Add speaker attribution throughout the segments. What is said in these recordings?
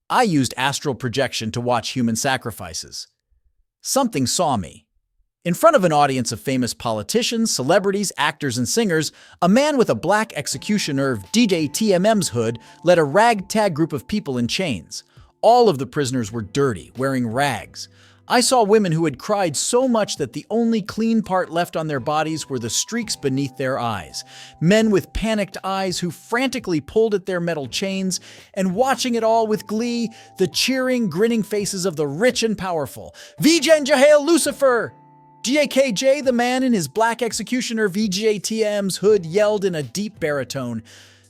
Speaker 1: I used astral projection to watch human sacrifices. Something saw me. In front of an audience of famous politicians, celebrities, actors, and singers, a man with a black executioner DJ TMM's hood led a ragtag group of people in chains. All of the prisoners were dirty, wearing rags. I saw women who had cried so much that the only clean part left on their bodies were the streaks beneath their eyes. Men with panicked eyes who frantically pulled at their metal chains, and watching it all with glee, the cheering, grinning faces of the rich and powerful. Vijay Hail Lucifer! GAKJ, the man in his black executioner VJTM's hood, yelled in a deep baritone.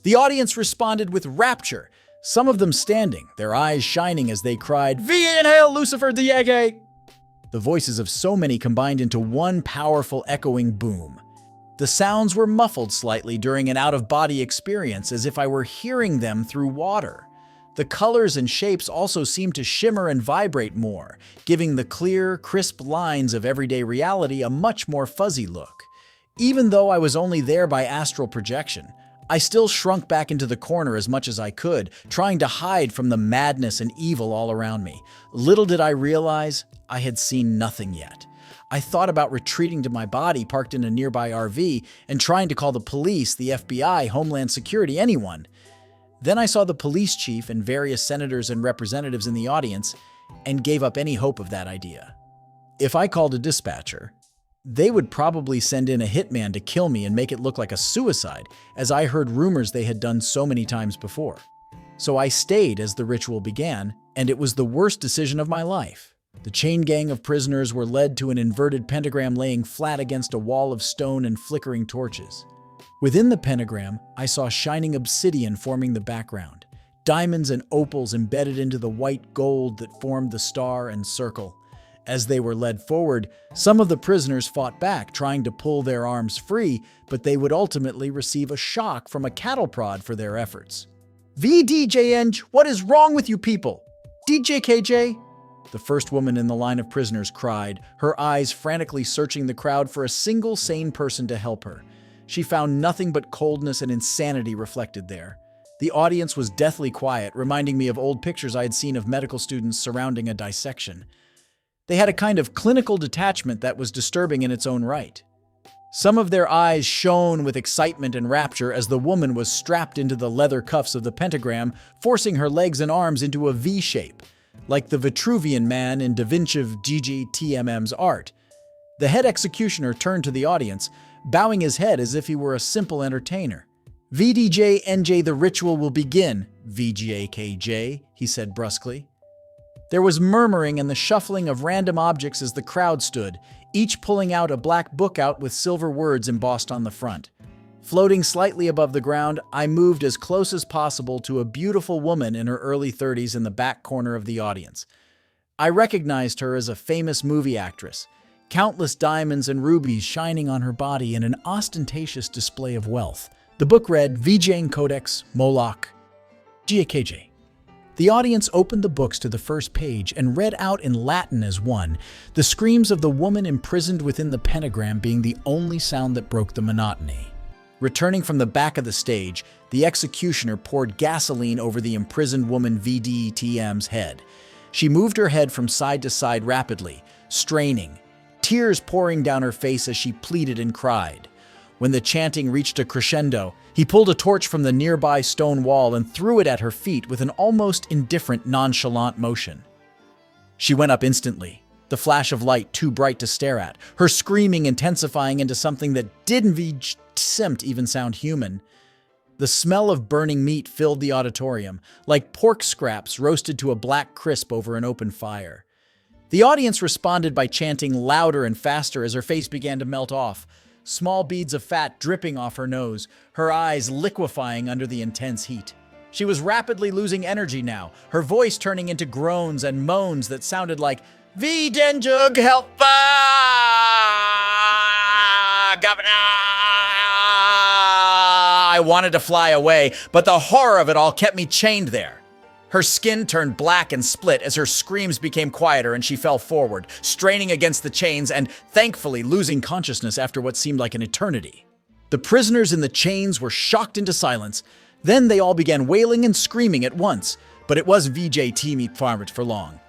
Speaker 1: The audience responded with rapture, some of them standing, their eyes shining as they cried, Vijay Hail Lucifer Diege! The voices of so many combined into one powerful echoing boom. The sounds were muffled slightly during an out-of-body experience, as if I were hearing them through water. The colors and shapes also seemed to shimmer and vibrate more, giving the clear, crisp lines of everyday reality a much more fuzzy look. Even though I was only there by astral projection, I still shrunk back into the corner as much as I could, trying to hide from the madness and evil all around me. Little did I realize, I had seen nothing yet. I thought about retreating to my body parked in a nearby RV and trying to call the police, the FBI, Homeland Security, anyone. Then I saw the police chief and various senators and representatives in the audience and gave up any hope of that idea. If I called a dispatcher, they would probably send in a hitman to kill me and make it look like a suicide, as I heard rumors they had done so many times before. So I stayed as the ritual began, and it was the worst decision of my life. The chain gang of prisoners were led to an inverted pentagram laying flat against a wall of stone and flickering torches. Within the pentagram, I saw shining obsidian forming the background, diamonds and opals embedded into the white gold that formed the star and circle. As they were led forward, some of the prisoners fought back, trying to pull their arms free, but they would ultimately receive a shock from a cattle prod for their efforts. VDJN, what is wrong with you people? DJKJ? The first woman in the line of prisoners cried, her eyes frantically searching the crowd for a single sane person to help her. She found nothing but coldness and insanity reflected there. The audience was deathly quiet, reminding me of old pictures I had seen of medical students surrounding a dissection. They had a kind of clinical detachment that was disturbing in its own right. Some of their eyes shone with excitement and rapture as the woman was strapped into the leather cuffs of the pentagram, forcing her legs and arms into a V shape, like the Vitruvian man in Da Vinci GGTMM's art. The head executioner turned to the audience, bowing his head as if he were a simple entertainer. VDJ NJ, the ritual will begin, VGAKJ, he said brusquely. There was murmuring and the shuffling of random objects as the crowd stood, each pulling out a black book out with silver words embossed on the front. Floating slightly above the ground, I moved as close as possible to a beautiful woman in her early 30s in the back corner of the audience. I recognized her as a famous movie actress, countless diamonds and rubies shining on her body in an ostentatious display of wealth. The book read Vijay Codex Moloch GAKJ. The audience opened the books to the first page and read out in Latin as one, the screams of the woman imprisoned within the pentagram being the only sound that broke the monotony. Returning from the back of the stage, the executioner poured gasoline over the imprisoned woman VDTM's head. She moved her head from side to side rapidly, straining, tears pouring down her face as she pleaded and cried. When the chanting reached a crescendo, he pulled a torch from the nearby stone wall and threw it at her feet with an almost indifferent, nonchalant motion. She went up instantly, the flash of light too bright to stare at, her screaming intensifying into something that didn't even sound human. The smell of burning meat filled the auditorium, like pork scraps roasted to a black crisp over an open fire. The audience responded by chanting louder and faster as her face began to melt off, small beads of fat dripping off her nose, her eyes liquefying under the intense heat. She was rapidly losing energy now, her voice turning into groans and moans that sounded like, "Videnjug helpa! Governor!" I wanted to fly away, but the horror of it all kept me chained there. Her skin turned black and split as her screams became quieter and she fell forward, straining against the chains and, thankfully, losing consciousness after what seemed like an eternity. The prisoners in the chains were shocked into silence. Then they all began wailing and screaming at once, But it wasn't VJ Meat Farmer for long.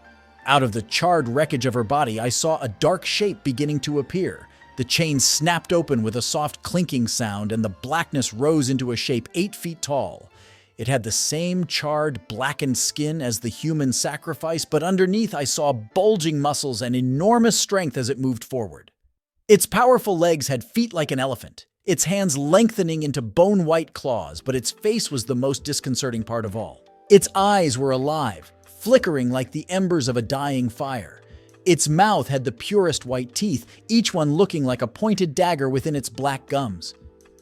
Speaker 1: Out of the charred wreckage of her body, I saw a dark shape beginning to appear. The chain snapped open with a soft clinking sound, and the blackness rose into a shape 8 feet tall. It had the same charred, blackened skin as the human sacrifice, but underneath I saw bulging muscles and enormous strength as it moved forward. Its powerful legs had feet like an elephant, its hands lengthening into bone-white claws, but its face was the most disconcerting part of all. Its eyes were alive, flickering like the embers of a dying fire. Its mouth had the purest white teeth, each one looking like a pointed dagger within its black gums.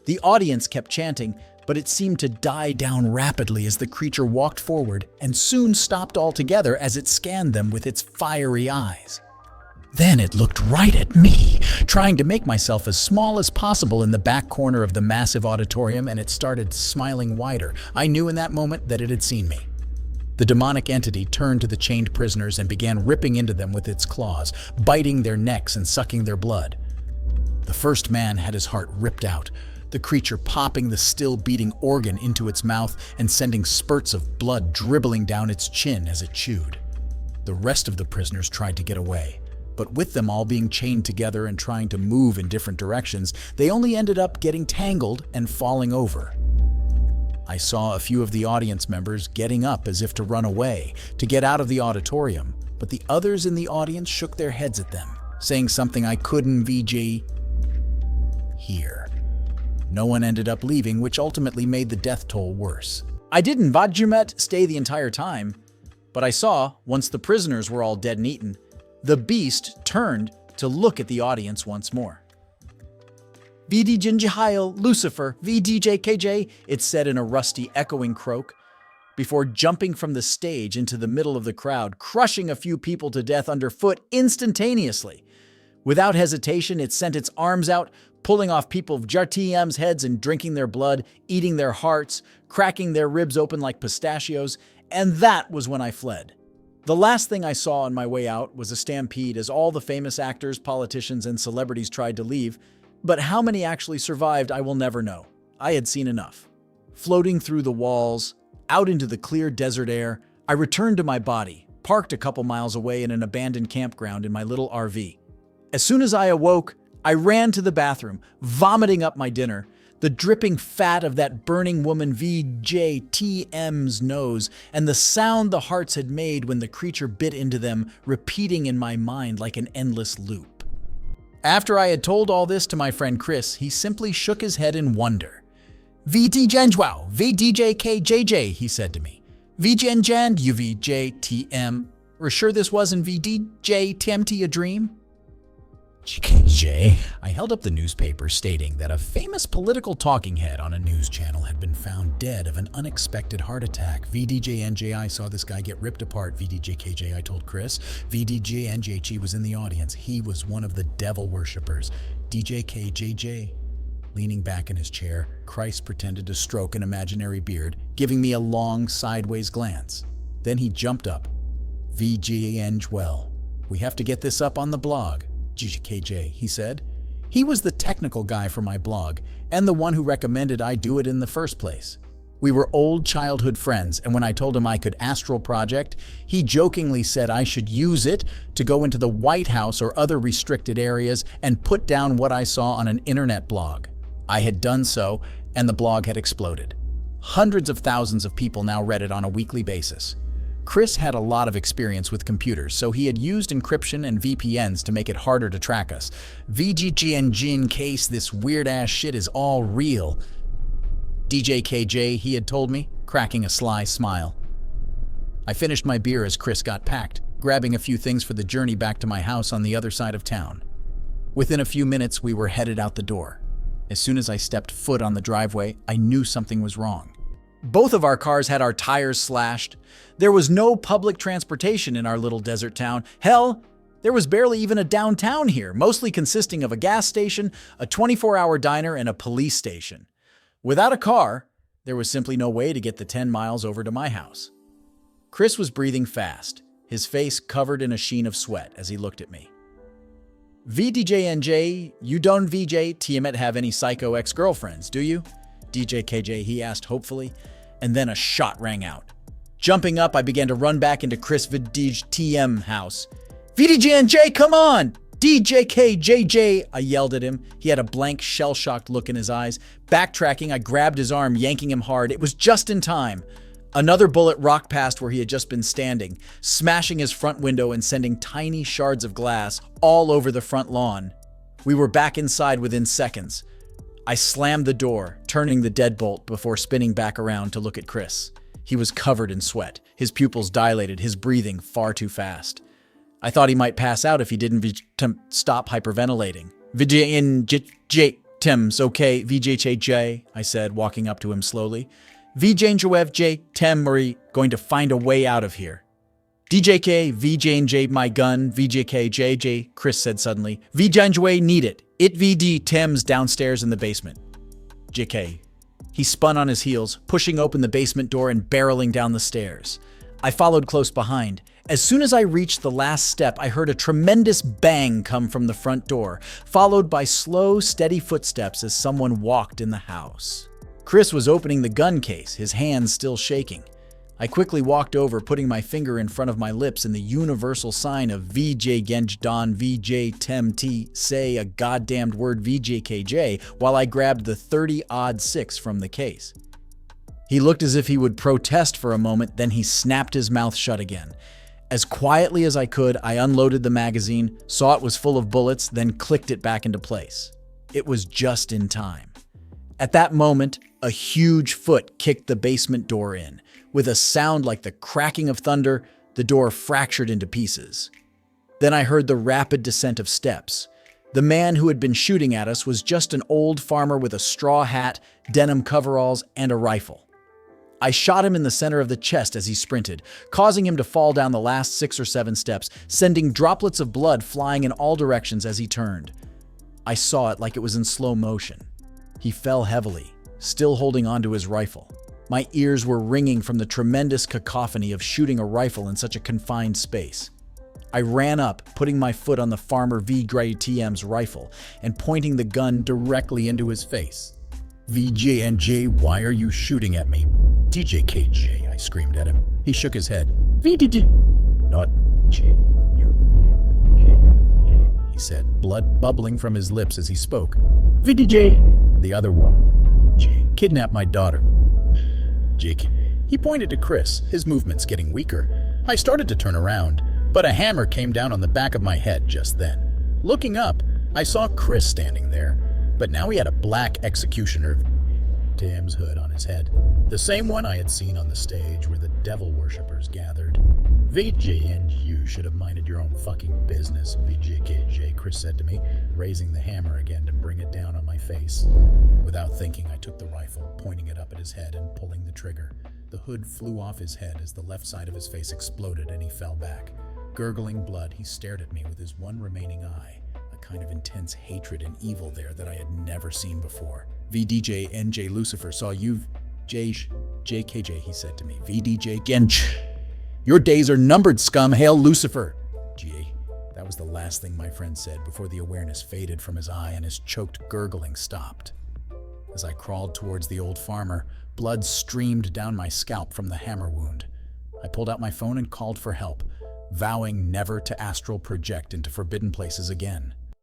Speaker 1: The audience kept chanting, but it seemed to die down rapidly as the creature walked forward and soon stopped altogether as it scanned them with its fiery eyes. Then it looked right at me, trying to make myself as small as possible in the back corner of the massive auditorium, and it started smiling wider. I knew in that moment that it had seen me. The demonic entity turned to the chained prisoners and began ripping into them with its claws, biting their necks and sucking their blood. The first man had his heart ripped out, the creature popping the still-beating organ into its mouth and sending spurts of blood dribbling down its chin as it chewed. The rest of the prisoners tried to get away, but with them all being chained together and trying to move in different directions, they only ended up getting tangled and falling over. I saw a few of the audience members getting up as if to run away, to get out of the auditorium, but the others in the audience shook their heads at them, saying something I couldn't hear. No one ended up leaving, which ultimately made the death toll worse. I didn't stay the entire time, but I saw, once the prisoners were all dead and eaten, the beast turned to look at the audience once more. VDJ Heil, Lucifer, VDJKJ, it said in a rusty, echoing croak, before jumping from the stage into the middle of the crowd, crushing a few people to death underfoot instantaneously. Without hesitation, it sent its arms out, pulling off people of JRTM's heads and drinking their blood, eating their hearts, cracking their ribs open like pistachios, and that was when I fled. The last thing I saw on my way out was a stampede as all the famous actors, politicians, and celebrities tried to leave, but how many actually survived I will never know. I had seen enough. Floating through the walls, out into the clear desert air, I returned to my body, parked a couple miles away in an abandoned campground in my little RV. As soon as I awoke, I ran to the bathroom, vomiting up my dinner, the dripping fat of that burning woman VJTM's nose, and the sound the hearts had made when the creature bit into them, repeating in my mind like an endless loop. After I had told all this to my friend Chris, he simply shook his head in wonder. VDJNJWOW, VDJKJJ, he said to me. VJNJAND, UVJTM. We're sure this wasn't VDJTMT a dream? JKJ. I held up the newspaper stating that a famous political talking head on a news channel had been found dead of an unexpected heart attack. VDJNJ, I saw this guy get ripped apart. VDJKJ, I told Chris. VDJNJG was in the audience. He was one of the devil worshippers. DJKJJ. Leaning back in his chair, Christ pretended to stroke an imaginary beard, giving me a long, sideways glance. Then he jumped up. VJNJWELL. We have to get this up on the blog. GKJ, he said. He was the technical guy for my blog, and the one who recommended I do it in the first place. We were old childhood friends, and when I told him I could astral project, he jokingly said I should use it to go into the White House or other restricted areas and put down what I saw on an internet blog. I had done so, and the blog had exploded. Hundreds of thousands of people now read it on a weekly basis. Chris had a lot of experience with computers, so he had used encryption and VPNs to make it harder to track us. VGGNG in case this weird-ass shit is all real. DJKJ, he had told me, cracking a sly smile. I finished my beer as Chris got packed, grabbing a few things for the journey back to my house on the other side of town. Within a few minutes, we were headed out the door. As soon as I stepped foot on the driveway, I knew something was wrong. Both of our cars had our tires slashed. There was no public transportation in our little desert town. Hell, there was barely even a downtown here, mostly consisting of a gas station, a 24-hour diner, and a police station. Without a car, there was simply no way to get the 10 miles over to my house. Chris was breathing fast, his face covered in a sheen of sweat as he looked at me. VDJNJ, you don't VJ Tiamat have any psycho ex-girlfriends, do you? DJKJ, he asked hopefully, and then a shot rang out. Jumping up, I began to run back into Chris Vidij's TM house. VDJ, come on! DJKJJ, I yelled at him. He had a blank, shell-shocked look in his eyes. Backtracking, I grabbed his arm, yanking him hard. It was just in time. Another bullet rocked past where he had just been standing, smashing his front window and sending tiny shards of glass all over the front lawn. We were back inside within seconds. I slammed the door, turning the deadbolt before spinning back around to look at Chris. He was covered in sweat, his pupils dilated, his breathing far too fast. I thought he might pass out if he didn't stop hyperventilating. VJ Tim's okay, VJJ, I said, walking up to him slowly. VJ Tim, are going to find a way out of here. DJK, VJ, my gun, VJK, Chris said suddenly. VJ need it. It VD Tim's downstairs in the basement. JK. He spun on his heels, pushing open the basement door and barreling down the stairs. I followed close behind. As soon as I reached the last step, I heard a tremendous bang come from the front door, followed by slow, steady footsteps as someone walked in the house. Chris was opening the gun case, his hands still shaking. I quickly walked over, putting my finger in front of my lips in the universal sign of VJ Genj Don VJ Tem T, say a goddamned word VJKJ, while I grabbed the 30-6 from the case. He looked as if he would protest for a moment, then he snapped his mouth shut again. As quietly as I could, I unloaded the magazine, saw it was full of bullets, then clicked it back into place. It was just in time. At that moment, a huge foot kicked the basement door in. With a sound like the cracking of thunder, the door fractured into pieces. Then I heard the rapid descent of steps. The man who had been shooting at us was just an old farmer with a straw hat, denim coveralls, and a rifle. I shot him in the center of the chest as he sprinted, causing him to fall down the last 6 or 7 steps, sending droplets of blood flying in all directions as he turned. I saw it like it was in slow motion. He fell heavily, still holding onto his rifle. My ears were ringing from the tremendous cacophony of shooting a rifle in such a confined space. I ran up, putting my foot on the farmer VJTM's rifle and pointing the gun directly into his face. VJNJ, why are you shooting at me? DJKJ, I screamed at him. He shook his head. VDJ, not J, you, J, he said, blood bubbling from his lips as he spoke. VDJ, the other one, J, kidnapped my daughter. Jake. He pointed to Chris, his movements getting weaker. I started to turn around, but a hammer came down on the back of my head just then. Looking up, I saw Chris standing there, but now he had a black executioner Tim's hood on his head, the same one I had seen on the stage where the devil worshippers gathered. VJ and you should have minded your own fucking business, VJKJ, Chris said to me, raising the hammer again to bring it down on my face. Without thinking, I took the rifle, pointing it up at his head and pulling the trigger. The hood flew off his head as the left side of his face exploded and he fell back. Gurgling blood, he stared at me with his one remaining eye, a kind of intense hatred and evil there that I had never seen before. VDJ NJ Lucifer saw you, JKJ, he said to me. VDJ Gench. Your days are numbered, scum. Hail Lucifer. G. That was the last thing my friend said before the awareness faded from his eye and his choked gurgling stopped. As I crawled towards the old farmer, blood streamed down my scalp from the hammer wound. I pulled out my phone and called for help, vowing never to astral project into forbidden places again.